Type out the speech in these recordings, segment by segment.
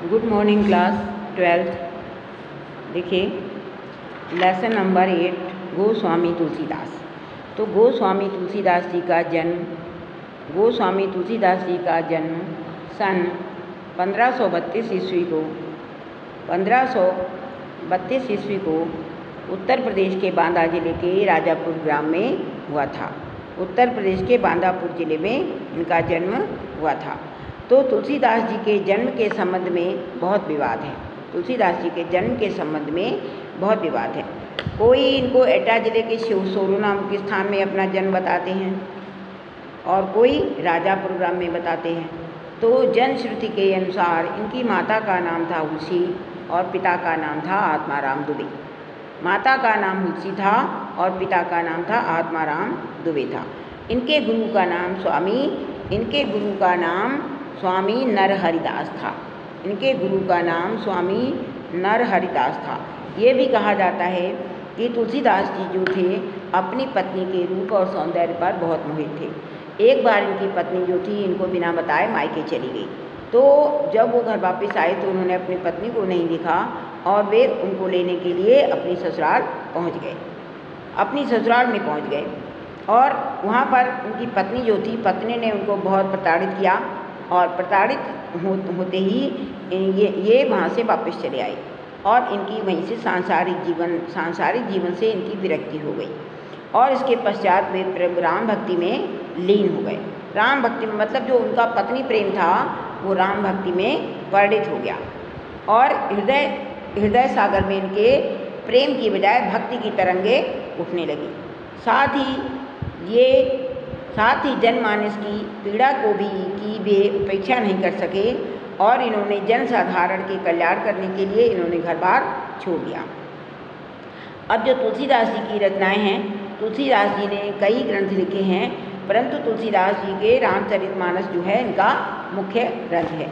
Good morning class 12th। देखिए lesson number 8 Goswami Tulsidas. तो गोस्वामी तुलसीदास जी का जन्म सन 1532 ईस्वी को उत्तर प्रदेश के बांदा जिले के राजापुर ग्राम में हुआ था। उत्तर प्रदेश के बांदापुर जिले में इनका जन्म हुआ था। तो तुलसीदास जी के जन्म के संबंध में बहुत विवाद है। कोई इनको एटा जिले के सोरू नाम के स्थान में अपना जन्म बताते हैं और कोई राजापुर ग्राम में बताते हैं। तो जनश्रुति के अनुसार इनकी माता का नाम था हुलसी और पिता का नाम था आत्माराम दुबे। माता का नाम हुलसी था और पिता का नाम था आत्माराम दुबे था। इनके गुरु का नाम स्वामी नरहरिदास था। ये भी कहा जाता है कि तुलसीदास जी जो थे अपनी पत्नी के रूप और सौंदर्य पर बहुत मोहित थे। एक बार इनकी पत्नी जो थी इनको बिना बताए मायके चली गई। तो जब वो घर वापस आए तो उन्होंने अपनी पत्नी को नहीं देखा और वे उनको लेने के लिए अपनी ससुराल में पहुंच गए और वहाँ पर उनकी पत्नी जो थी, पत्नी ने उनको बहुत प्रताड़ित किया और प्रताड़ित होते ही ये वहाँ से वापस चले आए और इनकी वहीं से सांसारिक जीवन से इनकी विरक्ति हो गई और इसके पश्चात वे राम भक्ति में लीन हो गए। राम भक्ति में मतलब जो उनका पत्नी प्रेम था वो राम भक्ति में परिणित हो गया और हृदय सागर में इनके प्रेम की बजाय भक्ति की तरंगे उठने लगी। साथ ही जनमानस की पीड़ा को भी वे उपेक्षा नहीं कर सके और इन्होंने जनसाधारण के कल्याण करने के लिए इन्होंने घर बार छोड़ दिया। अब जो तुलसीदास जी की रचनाएं हैं, तुलसीदास जी ने कई ग्रंथ लिखे हैं, परंतु तुलसीदास जी के रामचरितमानस जो है इनका मुख्य ग्रंथ है।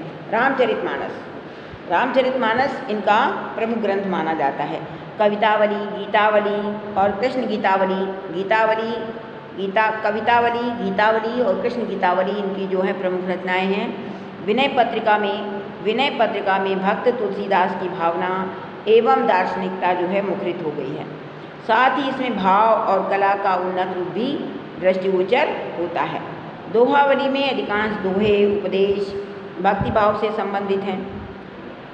रामचरितमानस इनका प्रमुख ग्रंथ माना जाता है। कवितावली, गीतावली और कृष्ण गीतावली और कृष्ण गीतावली इनकी जो है प्रमुख रचनाएं हैं। विनय पत्रिका में भक्त तुलसीदास की भावना एवं दार्शनिकता जो है मुखरित हो गई है। साथ ही इसमें भाव और कला का उन्नत रूप भी दृष्टिगोचर होता है। दोहावली में अधिकांश दोहे उपदेश भक्ति भाव से संबंधित हैं,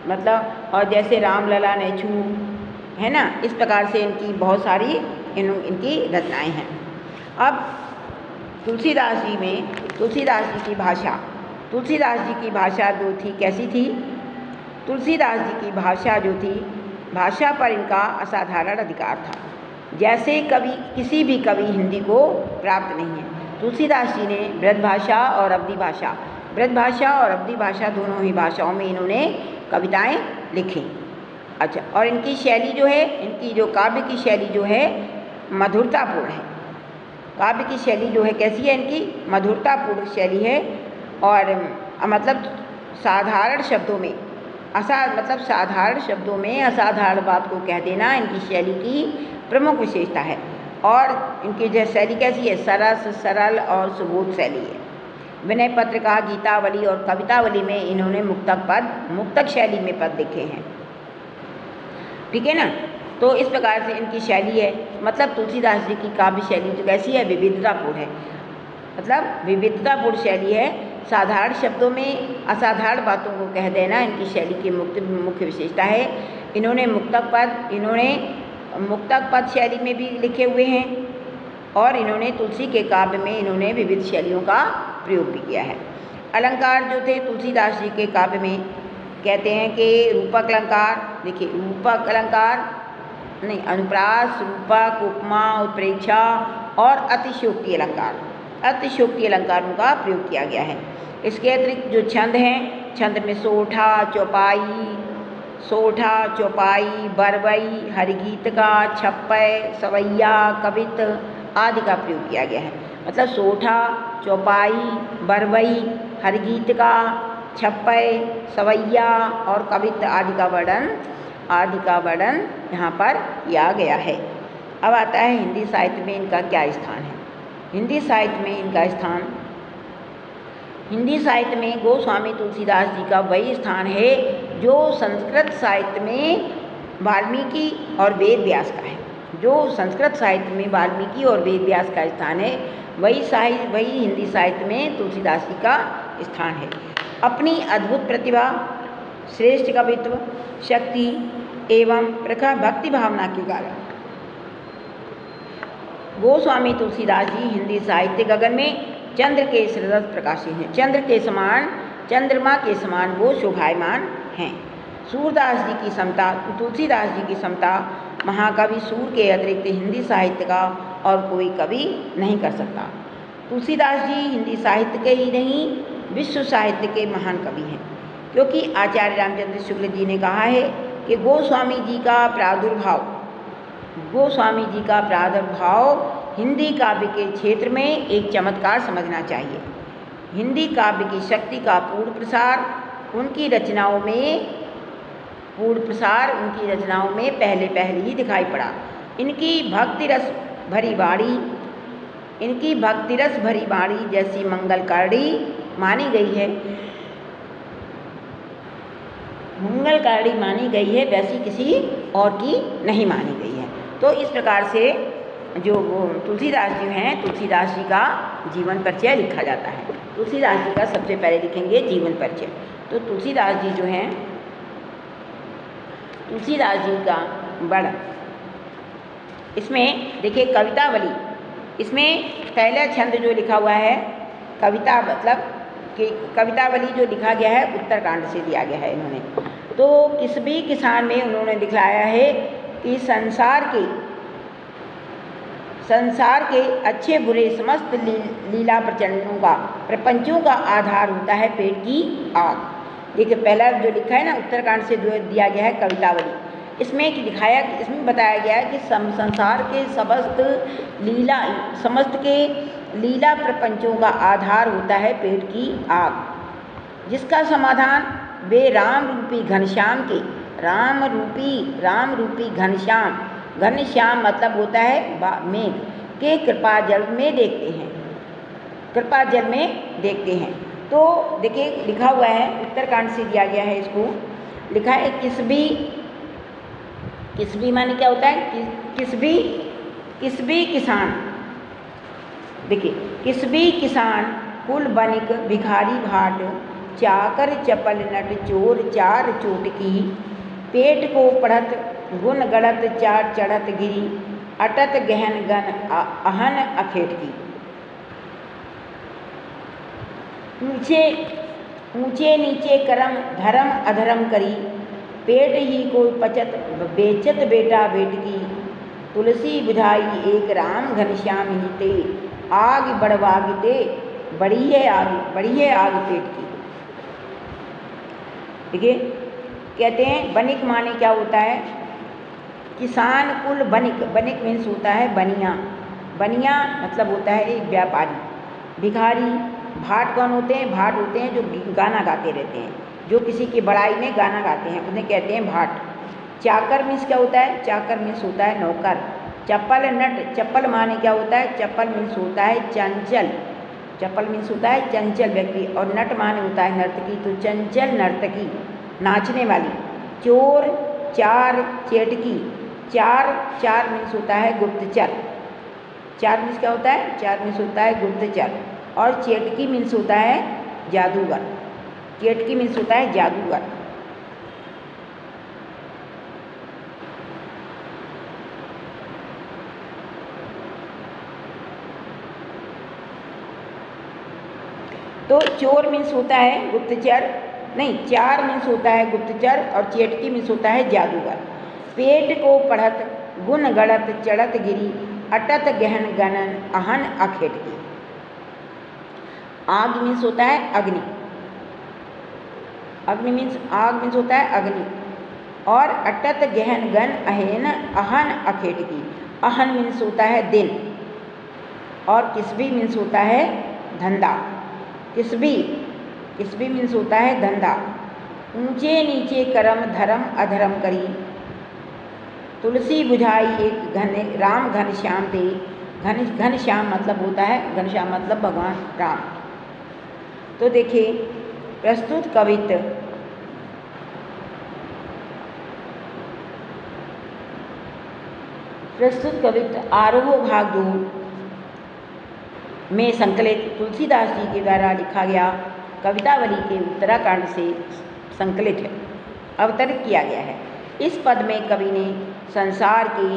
मतलब और जैसे रामलला ने छू है ना, इस प्रकार से इनकी बहुत सारी इनकी रचनाएं हैं। अब तुलसीदास जी की भाषा जो थी कैसी थी? तुलसीदास जी की भाषा जो थी, भाषा पर इनका असाधारण अधिकार था, जैसे किसी भी कवि हिंदी को प्राप्त नहीं है। तुलसीदास जी ने ब्रज भाषा और अवधी भाषा दोनों ही भाषाओं में इन्होंने कविताएं लिखी। अच्छा, और इनकी शैली जो है, इनकी जो काव्य की शैली जो है मधुरतापूर्ण है। काव्य की शैली जो है कैसी है? इनकी मधुरतापूर्ण शैली है और मतलब साधारण शब्दों में असाधारण बात को कह देना इनकी शैली की प्रमुख विशेषता है। और इनकी जो शैली कैसी है? सरल और सुबोध शैली है। विनय पत्रिका, गीतावली और कवितावली में इन्होंने मुक्तक शैली में पद लिखे हैं। ठीक है ना? तो इस प्रकार से इनकी शैली है। मतलब तुलसीदास जी की काव्य शैली जो कैसी है? विविधतापूर्ण है। विविधतापूर्ण शैली है। साधारण शब्दों में असाधारण बातों को कह देना इनकी शैली की मुख्य विशेषता है। इन्होंने मुक्तक पद शैली में भी लिखे हुए हैं और इन्होंने तुलसी के काव्य में इन्होंने विविध शैलियों का प्रयोग भी किया है। अलंकार जो थे तुलसीदास जी के काव्य में कहते हैं कि रूपक अलंकार नहीं, अनुप्रास, रूपक, उपमा, उत्प्रेक्षा और अतिशयोक्ति अलंकारों का प्रयोग किया गया है। इसके अतिरिक्त जो छंद हैं, छंद में सोठा, चौपाई, बरवई, हरिगीतिका, छप्पय, सवैया, कवित आदि का प्रयोग किया गया है। मतलब सोठा, चौपाई, बरवई, हरिगीतिका, छप्पय, सवैया और कवित आदि का वर्णन यहाँ पर किया गया है। अब आता है हिंदी साहित्य में इनका क्या स्थान है। हिंदी साहित्य में गोस्वामी तुलसीदास जी का वही स्थान है जो संस्कृत साहित्य में वाल्मीकि और वेद व्यास का है, जो संस्कृत साहित्य में वाल्मीकि और वेद व्यास का स्थान है, वही हिंदी साहित्य में तुलसीदास जी का स्थान है। अपनी अद्भुत प्रतिभा, श्रेष्ठ कवित्व शक्ति एवं प्रखर भक्ति भावना के कारण गोस्वामी तुलसीदास जी हिंदी साहित्य गगन में चंद्र के सदृश प्रकाशित हैं। चंद्रमा के समान वो शोभायमान हैं। सूरदास जी की समता, तुलसीदास जी की समता महाकवि सूर के अतिरिक्त हिंदी साहित्य का और कोई कवि नहीं कर सकता। तुलसीदास जी हिंदी साहित्य के ही नहीं, विश्व साहित्य के महान कवि हैं, क्योंकि आचार्य रामचंद्र शुक्ल जी ने कहा है कि गोस्वामी जी का प्रादुर्भाव हिंदी काव्य के क्षेत्र में एक चमत्कार समझना चाहिए। हिंदी काव्य की शक्ति का पूर्ण प्रसार उनकी रचनाओं में पहले ही दिखाई पड़ा। इनकी भक्ति रस भरी वाणी जैसी मंगलकारणी मानी गई है, वैसी किसी और की नहीं मानी गई है। तो इस प्रकार से जो तुलसीदास जी हैं, तुलसीदास जी का जीवन परिचय लिखा जाता है। तुलसीदास जी का सबसे पहले लिखेंगे जीवन परिचय। तो तुलसीदास जी जो हैं, तुलसीदास जी का बड़ा, इसमें देखिए कवितावली, इसमें पहला छंद जो लिखा हुआ है, कविता मतलब कि कवितावली जो लिखा गया है उत्तरकांड से दिया गया है इन्होंने। तो किस भी किसान में उन्होंने दिखलाया है कि संसार के अच्छे बुरे समस्त लीला प्रपंचों का आधार होता है पेट की आग। देखिए पहला जो लिखा है ना उत्तरकांड से जो दिया गया है कवितावली, इसमें बताया गया है कि संसार के समस्त के लीला प्रपंचों का आधार होता है पेट की आग, जिसका समाधान वे राम रूपी घनश्याम मतलब होता है मेघ के कृपा जल में देखते हैं। तो देखिए लिखा हुआ है उत्तरकांड से दिया गया है, इसको लिखा है किसबी माने क्या होता है, किसबी किसान। देखिए किसबी किसान कुल बनिक भिखारी भाट चाकर चपल नट चोर चार चोटकी पेट को पढ़त गुण गढ़त चार चढ़त गिरी अटत गहन गन अहन अखेटकी। ऊंचे नीचे करम धर्म अधर्म करी पेट ही को पचत बेचत बेटा बेटकी तुलसी बुझाई एक राम घनश्याम ही ते आग बढ़वागते बड़ी है आग पेट की। देखिए कहते हैं बनिक माने क्या होता है, किसान कुल बनिक मीन्स होता है बनिया मतलब होता है एक व्यापारी। भिखारी भाट कौन होते हैं, भाट होते हैं जो गाना गाते रहते हैं, जो किसी की बड़ाई में गाना गाते हैं, उन्हें कहते हैं भाट। चाकर मीन्स क्या होता है, चाकर मीन्स होता है नौकर। चप्पल नट, चप्पल माने क्या होता है, चप्पल मीन्स होता है चंचल, चप्पल मीन्स होता है चंचल व्यक्ति, और नट माने होता है नर्तकी, तो चंचल नर्तकी नाचने वाली। चोर चार चेटकी, चार मीन्स होता है गुप्तचर, चार मीन्स क्या होता है, चार मीन्स होता है गुप्तचर, और चेटकी मीन्स होता है जादूगर, चेटकी मीन्स होता है जादूगर। तो चोर मीन्स होता है गुप्तचर, नहीं चार मीन्स होता है गुप्तचर, और चेटकी मीन्स होता है जादूगर। पेट को पढ़त गुण गढ़त चढ़त गिरी अटत गहन गणन अहन अखेटकी। आग मीन्स होता है अग्नि, अग्नि मीन्स आग मीन्स होता है अग्नि, और अटत गहन गन अहन अखेटकी। अहन मीन्स होता है दिन, और किसबी मीन्स होता है धंधा, किसबी मीन्स होता है धंधा। ऊंचे नीचे करम धर्म अधर्म करी तुलसी बुझाई एक राम घनश्याम थे। घनश्याम मतलब होता है, घनश्याम मतलब भगवान राम। तो देखिए प्रस्तुत कवित्व प्रस्तुत कवित्व आरोह भाग 2 में संकलित तुलसीदास जी के द्वारा लिखा गया कवितावली के उत्तराखंड से संकलित है, अवतरित किया गया है। इस पद में कवि ने संसार के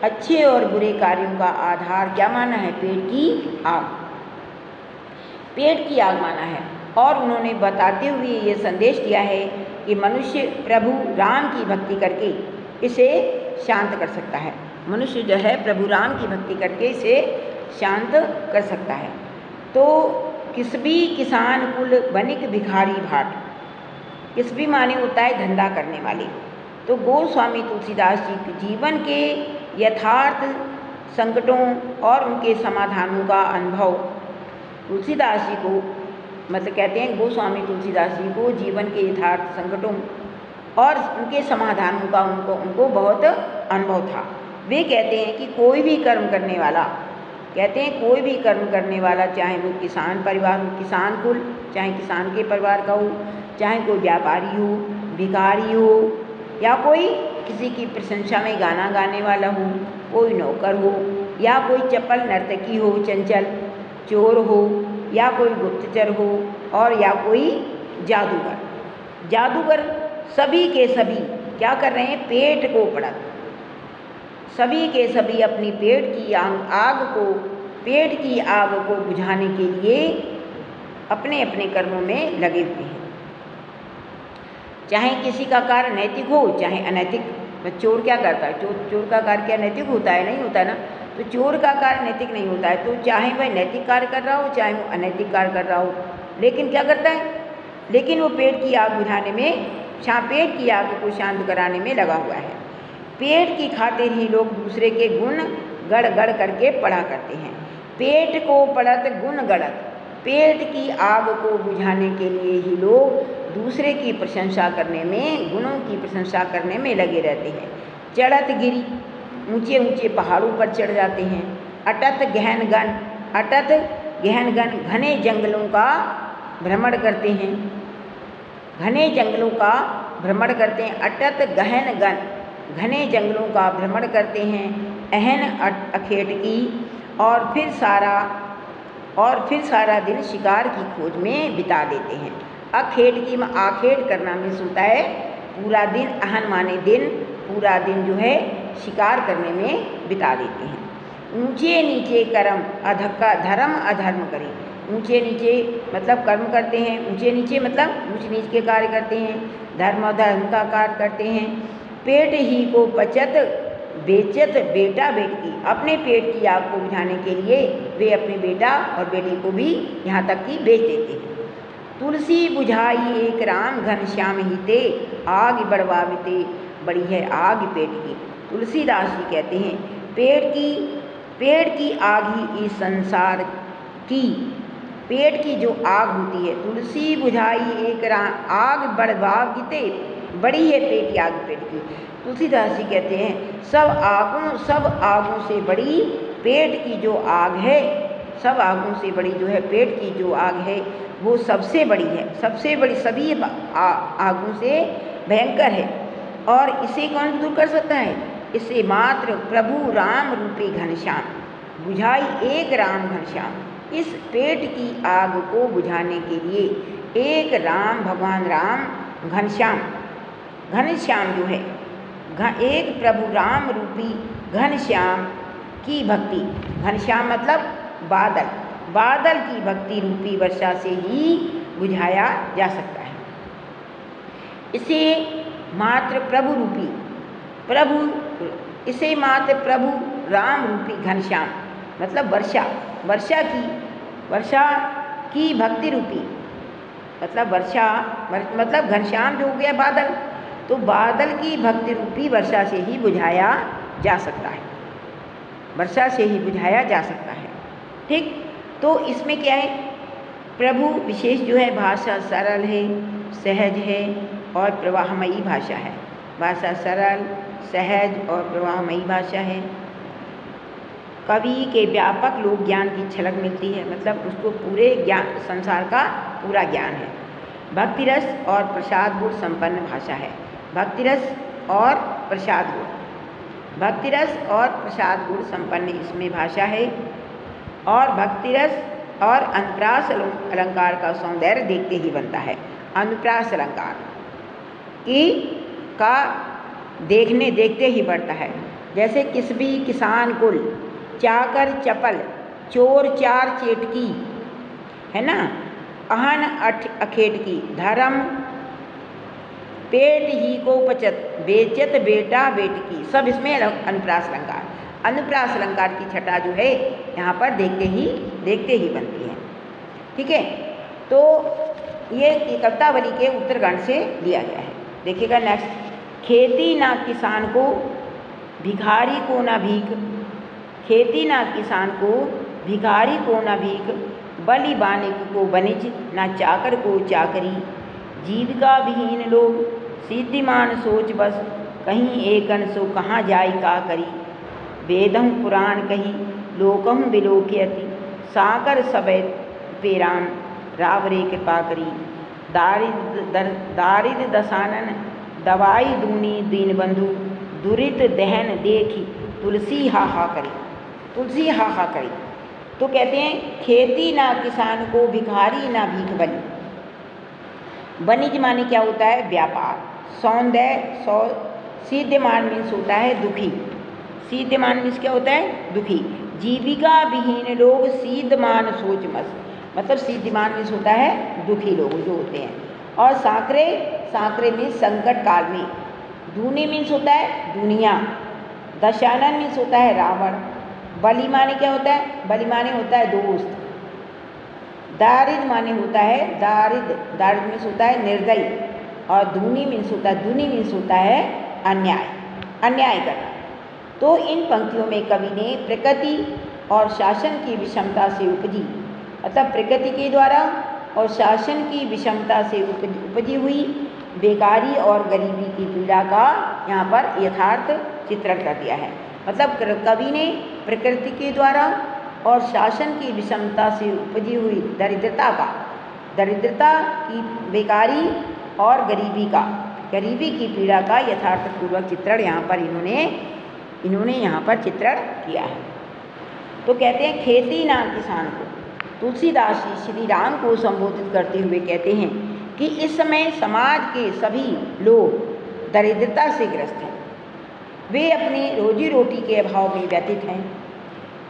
अच्छे और बुरे कार्यों का आधार क्या माना है? पेट की आग माना है। और उन्होंने बताते हुए ये संदेश दिया है कि मनुष्य प्रभु राम की भक्ति करके इसे शांत कर सकता है। मनुष्य जो है प्रभु राम की भक्ति करके इसे शांत कर सकता है। तो किसबी किसान कुल बनिक भिखारी भाट, किसबी माने होता है धंधा करने वाले। तो गोस्वामी तुलसीदास जी के जीवन के यथार्थ संकटों और उनके समाधानों का अनुभव तुलसीदास जी को, मतलब कहते हैं गोस्वामी तुलसीदास जी को जीवन के यथार्थ संकटों और उनके समाधानों का उनको बहुत अनुभव था। वे कहते हैं कि कोई भी कर्म करने वाला, चाहे वो किसान परिवार हो, किसान कुल, चाहे किसान के परिवार का हो, चाहे कोई व्यापारी हो, भिखारी हो, या कोई किसी की प्रशंसा में गाना गाने वाला हो, कोई नौकर हो, या कोई चपल नर्तकी हो, चंचल चोर हो, या कोई गुप्तचर हो, और या कोई जादूगर सभी के सभी क्या कर रहे हैं? पेट को पड़क, सभी के सभी अपनी पेट की आग को बुझाने के लिए अपने अपने कर्मों में लगे हुए हैं। चाहे किसी का कार्य नैतिक हो चाहे अनैतिक। तो चोर क्या करता है? चोर का कार्य क्या नैतिक होता है? नहीं होता ना। तो चोर का कार्य नैतिक नहीं होता है। तो चाहे वह नैतिक कार्य कर रहा हो चाहे वो अनैतिक कार्य कर रहा हो, लेकिन क्या करता है? लेकिन वो पेट की आग बुझाने में, पेट की आग को शांत कराने में लगा हुआ है। पेट की खातिर ही लोग दूसरे के गुण गढ़ करके पढ़ा करते हैं। पेट को पढ़त गुण गढ़त, पेट की आग को बुझाने के लिए ही लोग दूसरे की प्रशंसा करने में, गुणों की प्रशंसा करने में लगे रहते हैं। चढ़त गिरी, ऊंचे ऊंचे पहाड़ों पर चढ़ जाते हैं। अटत गहन गन, घने जंगलों का भ्रमण करते हैं। अटत गहन गन, घने जंगलों का भ्रमण करते हैं। अहन अखेट की, और फिर सारा दिन शिकार की खोज में बिता देते हैं। अखेट की में आखेट करना में होता है पूरा दिन, अहन माने दिन, पूरा दिन जो है शिकार करने में बिता देते हैं। ऊंचे नीचे कर्म धर्म अधर्म करें। ऊंचे नीचे मतलब कर्म करते हैं, ऊंचे नीचे मतलब ऊंच नीच के कार्य करते हैं, धर्म अधर्म का कार्य करते हैं। पेट ही को बचत बेचत बेटा बेटी, अपने पेट की आग को बुझाने के लिए वे अपने बेटा और बेटी को भी यहाँ तक कि बेच देते हैं। तुलसी बुझाई एक राम घनश्याम हिते, आग बढ़वाविते, बड़ी है आग पेट की। तुलसीदास जी कहते हैं पेट की आग ही इस संसार की, पेट की जो आग होती है, तुलसी बुझाई एक राम आग बढ़वाविते, बड़ी है पेट की आग पेट की। तुलसीदास जी कहते हैं सब आगों से बड़ी पेट की जो आग है, सब आगों से बड़ी जो है पेट की जो आग है वो सबसे बड़ी है, सबसे बड़ी सभी आगों से भयंकर है। और इसे कौन दूर कर सकता है? इसे मात्र प्रभु राम रूपी घनश्याम बुझाई एक राम घनश्याम। इस पेट की आग को बुझाने के लिए एक राम, भगवान राम घनश्याम जो है, एक प्रभु राम रूपी घनश्याम की भक्ति, घनश्याम मतलब बादल की भक्ति रूपी वर्षा से ही बुझाया जा सकता है। इसे मात्र प्रभु राम रूपी घनश्याम मतलब वर्षा की भक्ति रूपी, मतलब घनश्याम जो हो गया बादल, तो बादल की भक्ति रूपी वर्षा से ही बुझाया जा सकता है, वर्षा से ही बुझाया जा सकता है। ठीक, तो इसमें क्या है? प्रभु विशेष जो है भाषा सरल है, सहज है और प्रवाहमयी भाषा है। भाषा सरल, सहज और प्रवाहमयी भाषा है। कवि के व्यापक लोक ज्ञान की झलक मिलती है, मतलब उसको पूरे ज्ञान, संसार का पूरा ज्ञान है। भक्ति रस और प्रसाद गुण संपन्न भाषा है। भक्ति रस और प्रसाद गुण। भक्ति रस और प्रसाद गुण संपन्न इसमें भाषा है। और भक्ति रस और अनुप्रास अलंकार का सौंदर्य देखते ही बनता है। अनुप्रास अलंकार की का देखते ही बढ़ता है। जैसे किसबी किसान कुल, चाकर चपल, चोर चार चेटकी, है ना, अहन अखेटकी, धर्म पेट ही को पचत, बेचत बेटा बेटकी, सब इसमें अनुप्रास अलंकार। अनुप्रास अलंकार की छटा जो है यहाँ पर देखते ही बनती है। ठीक है, तो ये कवितावली के उत्तरगण से लिया गया है। देखिएगा नेक्स्ट, खेती ना किसान को, भिखारी को ना भीख, खेती ना किसान को, भिखारी को ना भीख, बलि बानिक को बनिज, ना चाकर को चाकरी, जीविका विहीन लोग, सिद्धिमान सोच बस, कहीं एकन सो कहाँ जाय का करी, वेदम पुराण कही लोकम विलोक्यति, साकर सबे पेरान रावरे कृपा करी, दारिद दसानन दवाई दूनी दीन बंधु, दुरित दहन देखी तुलसी हा करी, तुलसी हा करी। तो कहते हैं खेती ना किसान को, भिखारी ना भीख बलि। वनिज माने क्या होता है? व्यापार। सौंदर्य सीध्यमान मीन्स होता है दुखी। सीध्यमान मीन्स क्या होता है? दुखी। जीविका विहीन लोग, सीध्यमान सोच मस, मतलब सीध्यमान मीन्स होता है दुखी लोग जो होते हैं। और सांकरे, सांकरे मीन्स संकट काल में। दूनी मीन्स होता है दुनिया। दशानन मीन्स होता है रावण। बलि माने क्या होता है? बलि माने होता है दोस्त। दारिद माने होता है दारिद, दारिद मीन्स होता है निर्दयी। और दूनी मीन्स होता है, दूनी मीन्स होता है अन्याय, अन्याय करना। तो इन पंक्तियों में कवि ने प्रकृति और शासन की विषमता से उपजी, मतलब प्रकृति के द्वारा और शासन की विषमता से उपजी हुई बेकारी और गरीबी की पीड़ा का यहाँ पर यथार्थ चित्रण कर दिया है। मतलब कवि ने प्रकृति के द्वारा और शासन की विषमता से उपजी हुई दरिद्रता का, दरिद्रता की, बेकारी और गरीबी की पीड़ा का यथार्थपूर्वक चित्रण यहाँ पर इन्होंने यहाँ पर चित्रण किया है। तो कहते हैं खेती ना किसान को। तुलसीदास जी श्री राम को संबोधित करते हुए कहते हैं कि इस समय समाज के सभी लोग दरिद्रता से ग्रस्त हैं, वे अपनी रोजी रोटी के अभाव में व्यथित हैं।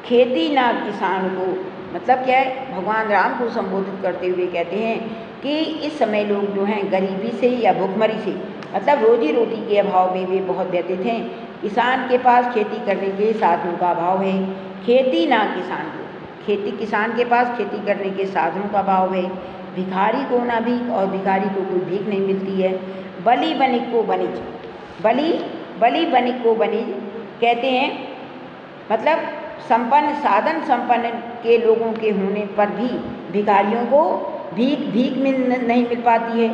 खेती ना किसान को मतलब क्या है? भगवान राम को संबोधित करते हुए कहते हैं कि इस समय लोग जो हैं गरीबी से या भुखमरी से, मतलब रोजी रोटी के अभाव में वे बहुत व्यथित हैं। किसान के पास खेती करने के साधनों का अभाव है। खेती ना किसान को, खेती, किसान के पास खेती करने के साधनों का अभाव है। भिखारी को ना भीख, और भिखारी को कोई भीख नहीं मिलती है। बलि बनिक को बनिज, बलि बनिक को बनिज कहते हैं, मतलब संपन्न, साधन संपन्न के लोगों के होने पर भी भिखारियों को भीख नहीं मिल पाती है।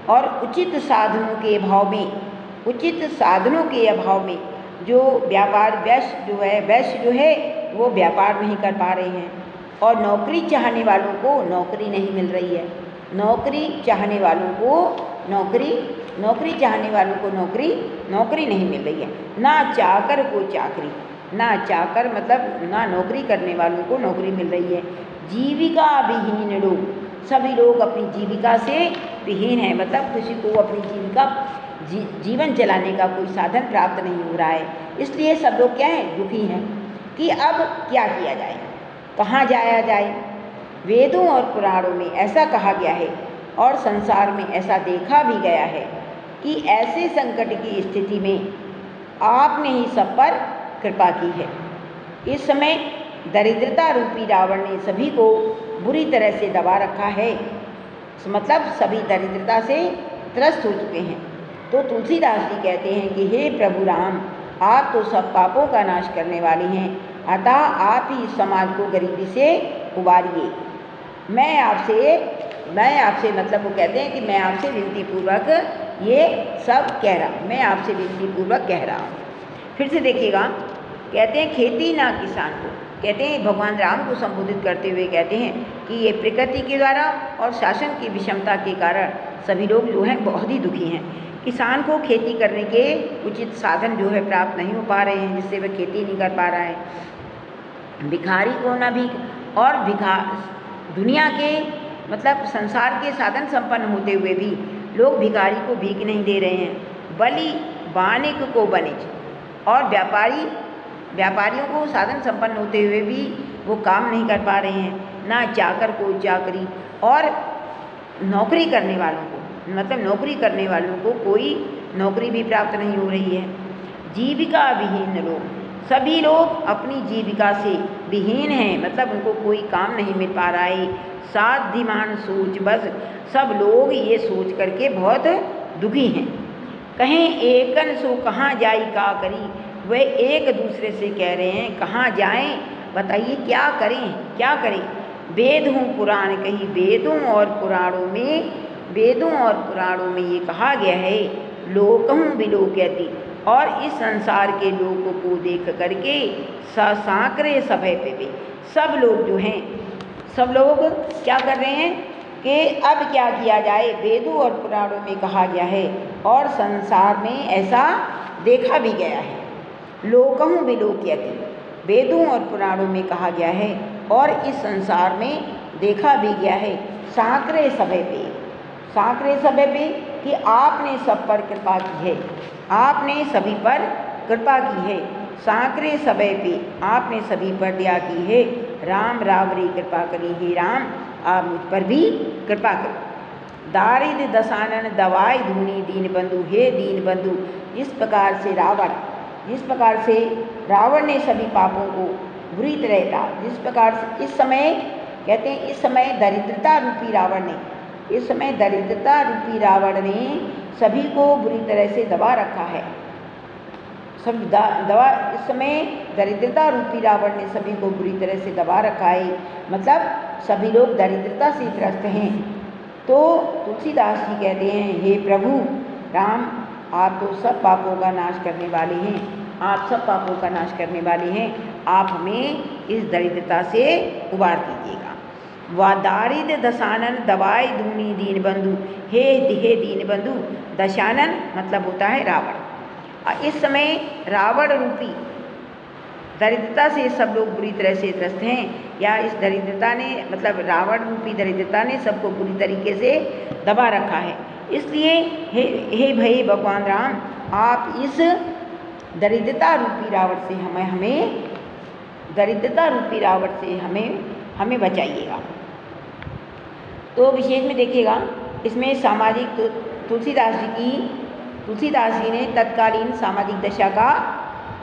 और उचित साधनों के अभाव में, उचित साधनों के अभाव में जो व्यापार वैश्य जो है वो व्यापार नहीं कर पा रहे हैं। और नौकरी चाहने वालों को नौकरी नहीं मिल रही है। नौकरी चाहने वालों को नौकरी चाहने वालों को नौकरी नहीं मिल रही है। ना चाकर को चाकरी, ना चाकर मतलब ना नौकरी करने वालों को नौकरी मिल रही है। जीविका विहीन लोग, सभी लोग अपनी जीविका से विहीन हैं, मतलब किसी को अपनी जीवन चलाने का कोई साधन प्राप्त नहीं हो रहा है। इसलिए सब लोग क्या हैं? दुखी हैं कि अब क्या किया जाए, कहाँ जाया जाए। वेदों और पुराणों में ऐसा कहा गया है और संसार में ऐसा देखा भी गया है कि ऐसे संकट की स्थिति में आपने ही सब पर कृपा की है। इस समय दरिद्रता रूपी रावण ने सभी को बुरी तरह से दबा रखा है, मतलब सभी दरिद्रता से त्रस्त हो चुके हैं। तो तुलसीदास जी कहते हैं कि हे प्रभु राम, आप तो सब पापों का नाश करने वाले हैं, अतः आप ही समाज को गरीबी से उबारिए। मैं आपसे मतलब वो कहते हैं कि मैं आपसे विनती पूर्वक ये सब कह रहा हूँ, मैं आपसे विनती पूर्वक कह रहा हूँ। फिर से देखिएगा, कहते हैं खेती ना किसान को, कहते हैं भगवान राम को संबोधित करते हुए कहते हैं कि ये प्रकृति के द्वारा और शासन की विषमता के कारण सभी लोग जो हैं बहुत ही दुखी हैं। किसान को खेती करने के उचित साधन जो है प्राप्त नहीं हो पा रहे हैं, जिससे वह खेती नहीं कर पा रहा है। भिखारी को न भी और दुनिया के मतलब संसार के साधन संपन्न होते हुए भी लोग भिखारी को भीख नहीं दे रहे हैं, बल्कि वाणिक को वणिज, और व्यापारियों को साधन संपन्न होते हुए भी वो काम नहीं कर पा रहे हैं। ना चाकर को चाकरी, और नौकरी करने वालों को मतलब नौकरी करने वालों को कोई नौकरी भी प्राप्त नहीं हो रही है। जीविका विहीन लोग, सभी लोग अपनी जीविका से विहीन हैं, मतलब उनको कोई काम नहीं मिल पा रहा है। साध्यमान सोच, बस सब लोग ये सोच करके बहुत दुखी हैं। कहें एकन सो कहाँ जाई का करी, वे एक दूसरे से कह रहे हैं कहाँ जाएं, बताइए क्या करें। वेद हूँ पुराण कही, वेदों और पुराणों में ये कहा गया है, लोकहूँ विलोक्यति, और इस संसार के लोगों को देख करके सांकरे सभय पे सब लोग जो हैं, सब लोग क्या कर रहे हैं कि अब क्या किया जाए। वेदों और पुराणों में कहा गया है और संसार में ऐसा देखा भी गया है। लोकहूँ विलोक्यति, वेदों और पुराणों में कहा गया है और इस संसार में देखा भी गया है। सांकरे सभय पे कि आपने सब पर कृपा की है, आपने सभी पर कृपा की है। सांकरे सभय पे आपने सभी पर दया की है। राम रावरी कृपा करी, हे राम आप मुझ पर भी कृपा करो। दारिद्र दशानन दवाई धूनी दीन बंधु, हे दीन बंधु, जिस प्रकार से रावण ने सभी पापों को बुरी तरह डाल, जिस प्रकार से इस समय दरिद्रता रूपी रावण ने सभी को बुरी तरह से दबा रखा है। इस समय दरिद्रता रूपी रावण ने सभी को बुरी तरह से दबा रखा है, मतलब सभी लोग दरिद्रता से त्रस्त हैं। तो तुलसीदास जी कहते हैं, हे प्रभु राम आप तो सब पापों का नाश करने वाले हैं, आप हमें इस दरिद्रता से उबार दीजिएगा। व दारिद्र दशानन दवाई धूनी दीन बंधु, हे दीन बंधु, दशानन मतलब होता है रावण। इस समय रावण रूपी दरिद्रता से सब लोग बुरी तरह से त्रस्त हैं, या इस दरिद्रता ने मतलब रावण रूपी दरिद्रता ने सबको बुरी तरीके से दबा रखा है। इसलिए हे भई भगवान राम आप इस दरिद्रता रूपी रावण से हमें बचाइएगा। तो विशेष में देखिएगा इसमें सामाजिक तुलसीदास जी ने तत्कालीन सामाजिक दशा का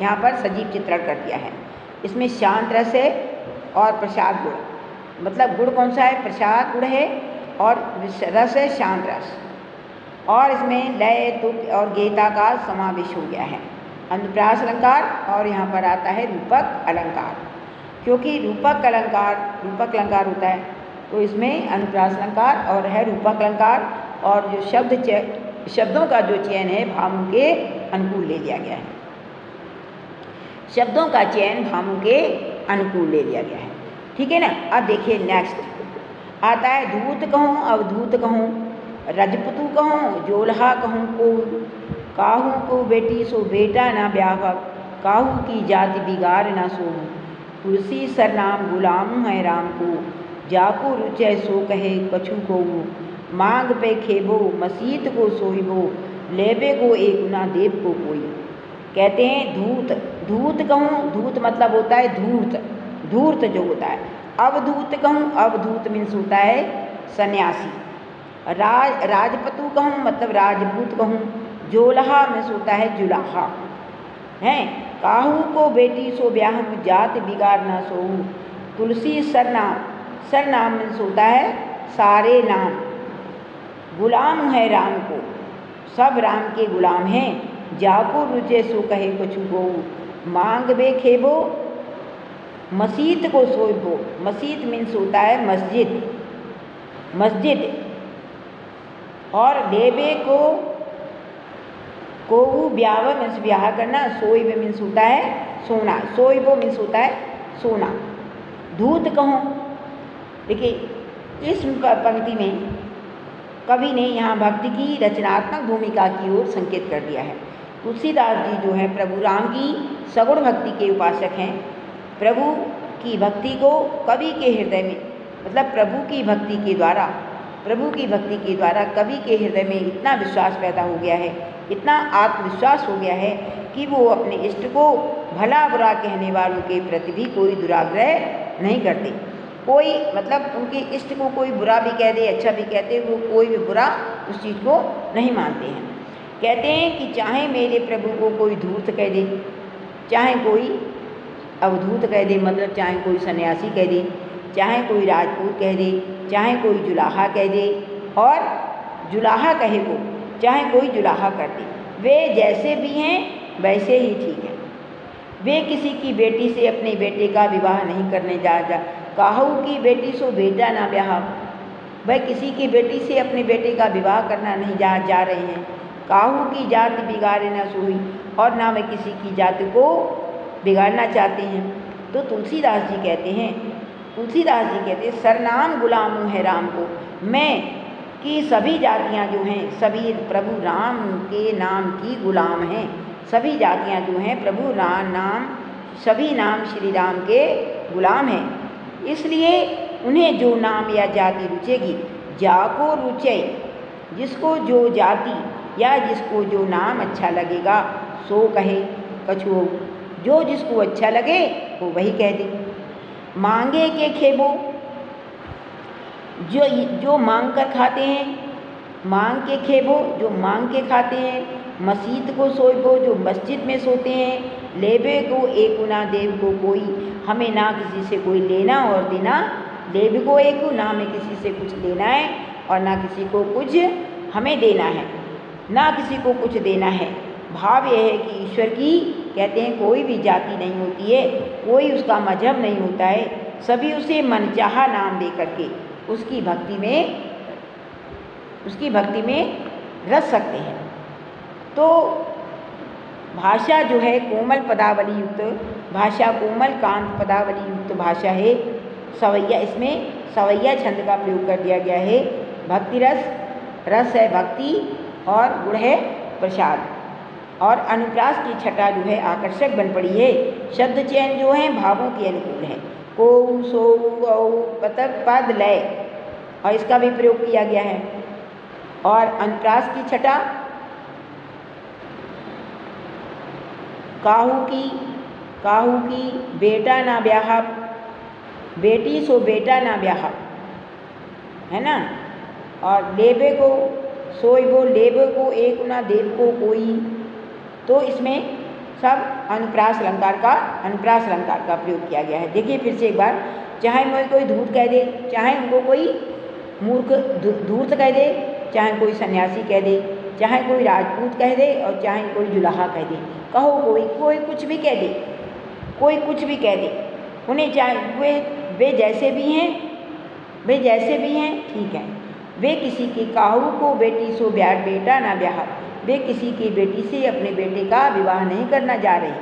यहाँ पर सजीव चित्रण कर दिया है। इसमें शांत रस है और प्रसाद गुण, मतलब गुण कौन सा है, प्रसाद गुण है, और रस है शांत रस, और इसमें लय तुक और गीता का समावेश हो गया है। अनुप्रास अलंकार और यहाँ पर आता है रूपक अलंकार, क्योंकि रूपक अलंकार होता है तो इसमें अनुप्रास अलंकार और है रूपक अलंकार, और जो शब्दों का जो चयन है भावों के अनुकूल ले लिया गया है। शब्दों का चयन भावों के अनुकूल ले लिया गया है, ठीक है ना। अब देखिए नेक्स्ट आता है धूत कहूँ अवधूत कहूँ, रजपुतु कहूँ जोल्हा कहूँ को, काहू को बेटी सो बेटा ना ब्याहक, काहू की जाति बिगाड़ ना सोहू, तुलसी सरनाम गुलाम है राम को, जाको रुचय सो कहे कछु को, मांग पे खेबो मसीत को सोइबो, लेबे को एक ना देव को कोई। कहते हैं धूत कहूँ, धूत मतलब होता है धूर्त जो होता है। अवधूत कहूँ, अवधूत मीन्स होता है सन्यासी। राजपतु कहूँ मतलब राजपूत कहूँ, जोलहा मीन्स होता है जुलाहा हैं। काहू को बेटी सो ब्याह जात बिगाड़ ना सोहू, तुलसी सरनाम मीन्स होता है सारे नाम, गुलाम है राम को, सब राम के गुलाम हैं। जाको रुचे सो कहे कछु गो, मांग बे खेबो मसीत को सोइबो, मसीत मीन्स होता है मस्जिद, और लेबे को ब्याह मीन्स ब्याह करना, सोइब मीन्स होता है सोना, सोइबो मीन्स होता है सोना। धूत कहूँ, देखिए इस पंक्ति में कवि ने यहाँ भक्ति की रचनात्मक भूमिका की ओर संकेत कर दिया है। तुलसीदास जी जो है प्रभु राम की सगुण भक्ति के उपासक हैं। प्रभु की भक्ति को कवि के हृदय में, मतलब प्रभु की भक्ति के द्वारा कवि के हृदय में इतना विश्वास पैदा हो गया है, इतना आत्मविश्वास हो गया है कि वो अपने इष्ट को भला बुरा कहने वालों के प्रति भी कोई दुराग्रह नहीं करते। कोई मतलब उनके इष्ट को कोई बुरा भी कह दे, अच्छा भी कहते, वो कोई भी बुरा उस चीज़ को नहीं मानते हैं। कहते हैं कि चाहे मेरे प्रभु को कोई धूर्त कह दे, चाहे कोई अवधूत कह दे, मतलब चाहे कोई सन्यासी कह दे, चाहे कोई राजपूत कह दे, चाहे कोई जुलाहा कह दे, और जुलाहा कहे को चाहे कोई जुलाहा कर दे, वे जैसे भी हैं वैसे ही ठीक है। वे किसी की बेटी से अपने बेटे का विवाह नहीं करने जा काहू की बेटी सो बेटा ना ब्याह। वह किसी की बेटी से अपने बेटे का विवाह करना नहीं जा रहे हैं। काहू की जाति बिगाड़े ना सोई, और ना वे किसी की जाति को बिगाड़ना चाहते हैं। तो तुलसीदास जी कहते हैं सरनाम गुलामों है राम को। मैं कि सभी जातियां जो हैं, सभी प्रभु राम के नाम की गुलाम हैं। सभी जातियां जो हैं प्रभु राम नाम, सभी नाम श्री राम के गुलाम हैं। इसलिए उन्हें जो नाम या जाति रुचेगी, जाको रुचे, जिसको जो जाति या जिसको जो नाम अच्छा लगेगा सो कहे कछुओ। जो जिसको अच्छा लगे वो वही कह दे। मांगे के खेबो, जो मांग कर खाते हैं, मांग के खेबो जो मांग के खाते हैं। मस्जिद को सोइबो जो मस्जिद में सोते हैं। लेबे को एक ना देव को कोई, हमें ना किसी से कोई लेना और देना। लेबे को एक, ना हमें किसी से कुछ लेना है और ना किसी को कुछ हमें देना है, ना किसी को कुछ देना है। भाव यह है कि ईश्वर की, कहते हैं, कोई भी जाति नहीं होती है, कोई उसका मजहब नहीं होता है। सभी उसे मनचाहा नाम दे करके उसकी भक्ति में रच सकते हैं। तो भाषा जो है कोमल पदावली युक्त भाषा, कोमल कांत पदावली युक्त भाषा है। सवैया, इसमें सवैया छंद का प्रयोग कर दिया गया है। भक्ति रस है भक्ति, और गुण है प्रसाद, और अनुप्रास की छटा जो है आकर्षक बन पड़ी है। शब्द चयन जो है भावों के अनुकूल है। को सो औ पद लय, और इसका भी प्रयोग किया गया है। और अनुप्रास की छटा काहू की बेटा ना ब्याह, बेटी सो बेटा ना ब्याह, है ना। और लेबे को सोइबो, लेबे को एक ना देव को कोई। तो इसमें सब अनुप्रास अलंकार का प्रयोग किया गया है। देखिए फिर से एक बार, चाहे मुझे कोई धूर्त कह दे, चाहे उनको कोई मूर्ख धूर्त कह दे, चाहे कोई सन्यासी कह दे, चाहे कोई राजपूत कह दे, और चाहे कोई जुलाहा कह दे। कहो कोई कुछ भी कह दे, कोई कुछ भी कह दे, उन्हें चाहे वे जैसे भी हैं ठीक है। वे किसी की काहू को बेटी सो बेटा ना ब्याह, वे किसी की बेटी से अपने बेटे का विवाह नहीं करना जा रहे।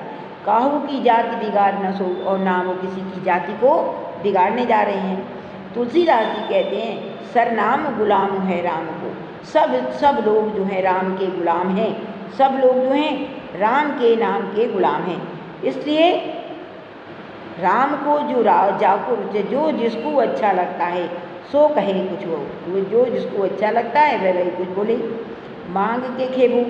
काहू की जाति बिगाड़ न सो, और ना वो किसी की जाति को बिगाड़ने जा रहे हैं। तुलसीदास जी कहते हैं सरनाम गुलाम है राम को। सब लोग जो हैं राम के गुलाम हैं, सब लोग जो हैं राम के नाम के गुलाम हैं। इसलिए राम को जो जिसको अच्छा लगता है सो कहे कुछ हो, वो जो जिसको अच्छा लगता है वह वही कुछ बोले। मांग के खेबो,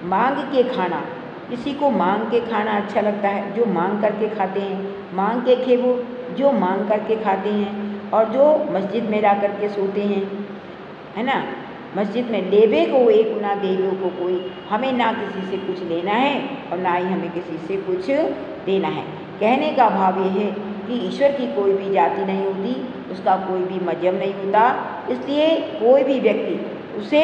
मांग के खाना, किसी को मांग के खाना अच्छा लगता है, जो मांग करके खाते हैं। मांग के खेबो जो मांग करके खाते हैं, और जो मस्जिद में जा कर के सोते हैं, है ना। मस्जिद में लेबे को एक ना देवे को कोई, हमें ना किसी से कुछ लेना है और ना ही हमें किसी से कुछ देना है। कहने का भाव ये है कि ईश्वर की कोई भी जाति नहीं होती, उसका कोई भी मजहब नहीं होता। इसलिए कोई भी व्यक्ति उसे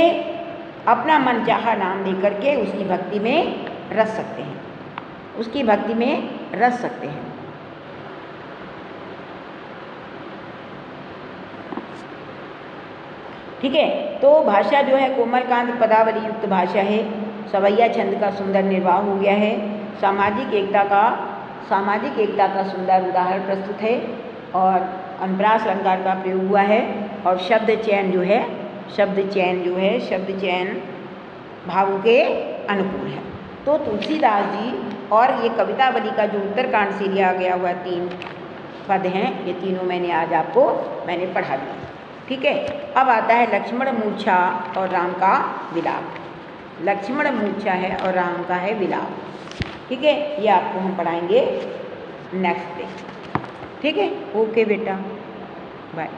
अपना मनचाहा नाम दे करके उसकी भक्ति में रच सकते हैं, उसकी भक्ति में रच सकते हैं। ठीक है। तो भाषा जो है कोमलकांत पदावली युक्त भाषा है। सवैया छंद का सुंदर निर्वाह हो गया है। सामाजिक एकता का सुंदर उदाहरण प्रस्तुत है, और अनुप्रास अलंकार का प्रयोग हुआ है, और शब्द चयन जो है शब्द चयन जो है, शब्द चयन भावों के अनुकूल है। तो तुलसीदास जी और ये कवितावली का जो उत्तरकांड से लिया गया हुआ 3 पद हैं, ये तीनों मैंने पढ़ा दिया। ठीक है, अब आता है लक्ष्मण मूर्छा और राम का विलाप। लक्ष्मण मूर्छा है और राम का है विलाप। ठीक है, ये आपको हम पढ़ाएंगे नेक्स्ट डे। ठीक है, ओके बेटा, बाय।